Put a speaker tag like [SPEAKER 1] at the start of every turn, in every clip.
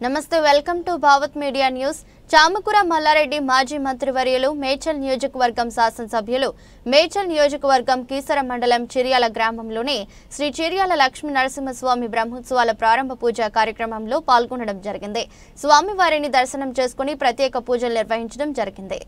[SPEAKER 1] నమస్తే, welcome to Bhavat media news. Chamakura Mallareddy మాజీ మంత్రివర్యులు, మేడ్చల్ నియోజకవర్గం శాసనసభ్యులు, మేడ్చల్ నియోజకవర్గం కీసర మండలం చిర్యాల గ్రామంలోని శ్రీ చిర్యాల లక్ష్మీ నరసింహస్వామి బ్రహ్మోత్సవాల ప్రారంభ పూజ కార్యక్రమంలో పాల్గొనడం జరిగింది. స్వామివారిని దర్శనం చేసుకుని ప్రత్యేక పూజలు నిర్వహించడం జరిగింది.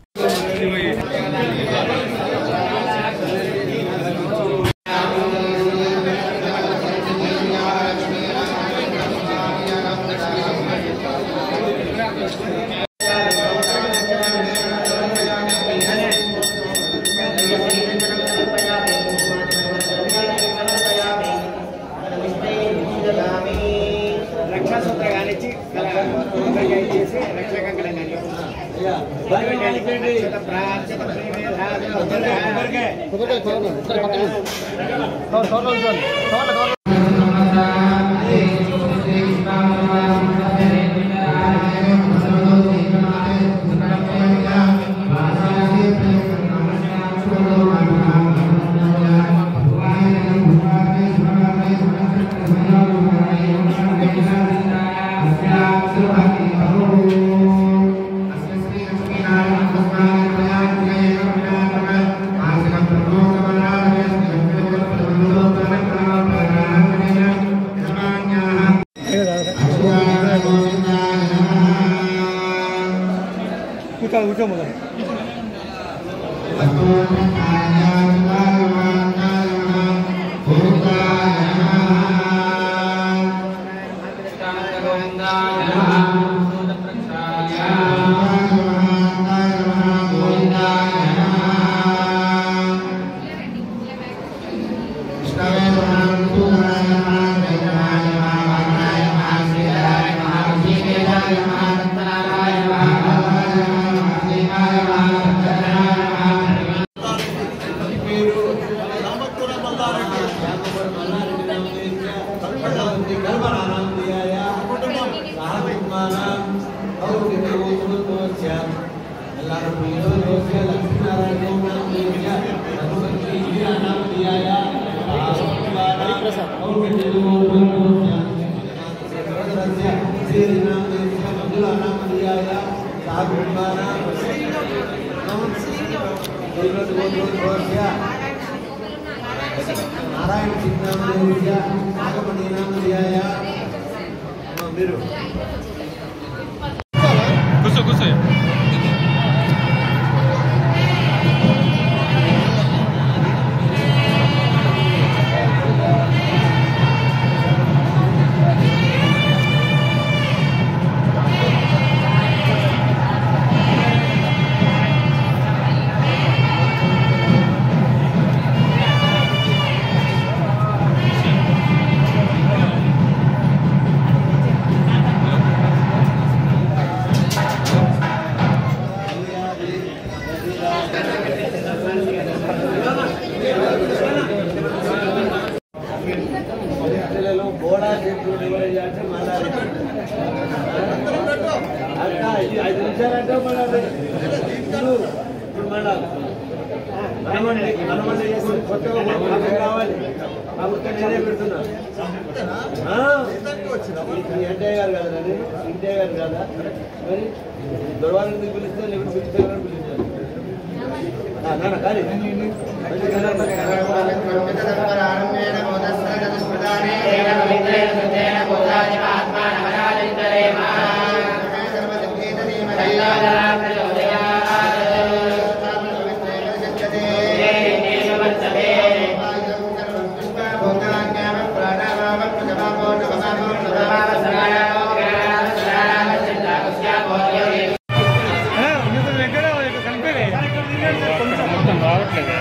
[SPEAKER 2] రావట్లేదు.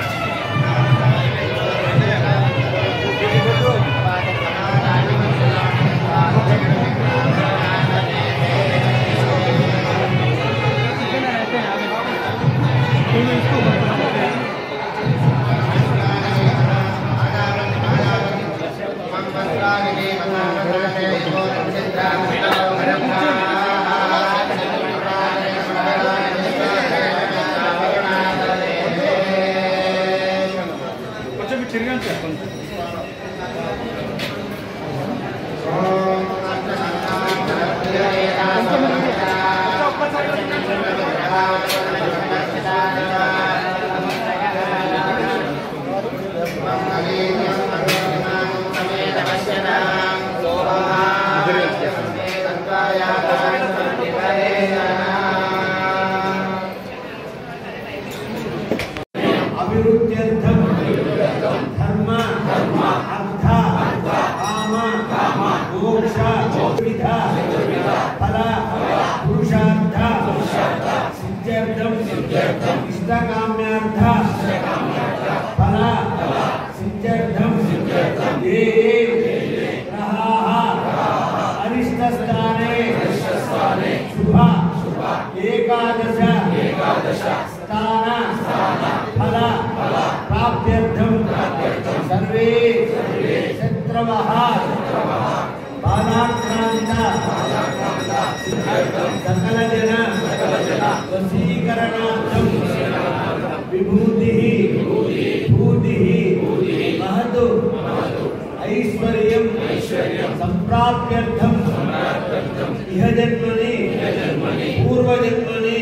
[SPEAKER 2] अभिवृद्ध्यर्थम धर्म अर्थ काम मोक्ष विधा फल पुरुषार्थ सिद्ध्यर्थम इष्टकाम्यार्थ फल सिद्ध्यर्थम ये ग्रहाः अरिष्टस्थाने शुभ एकादश स्थान फल प्राप्त्यर्थम सर्वे शत्रवः बालाक्रांत सकल जन वशीकरणार्थम विभूतिः भूतिः महतु ऐश्वर्यं संप्राप्त्यर्थम इह जन्मनि पूर्वजन्मनि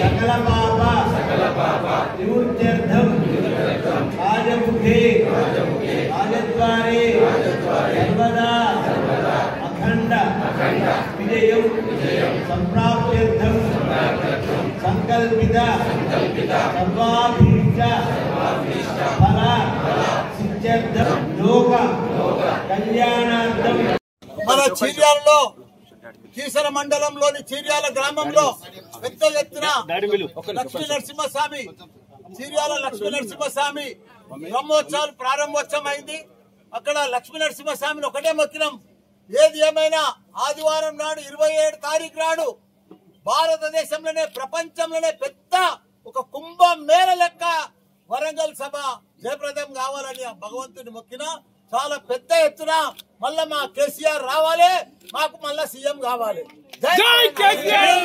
[SPEAKER 2] सकल पाप निवृत्त्यर्थम राजमुखे राजद्वारे सर्वदा अखंड विजयं संप्राप्त्यर्थम संकल्पित सर्वाभीष्ट फल सिद्ध्यर्थम लोक कल्याणार्थम
[SPEAKER 3] మన చీర్యాలలో కీసర మండలంలోని చీర్యాల గ్రామంలో పెద్ద ఎత్తున లక్ష్మీ నరసింహస్వామి చీర్యాల లక్ష్మీ నరసింహస్వామి బ్రహ్మోత్సవాలు ప్రారంభోత్సవం అయింది. అక్కడ లక్ష్మీ నరసింహస్వామిని ఒకటే మొక్కినాం. ఏది ఏమైనా ఆదివారం నాడు 27 తారీఖు నాడు భారతదేశంలోనే ప్రపంచంలోనే పెద్ద ఒక కుంభమేళ లెక్క వరంగల్ సభ జయప్రదం కావాలని భగవంతుని మొక్కినా చాలా పెద్ద ఎత్తున మళ్ళా మా కేసీఆర్ రావాలి, మాకు మళ్ళా సీఎం కావాలి. జై కేసీఆర్.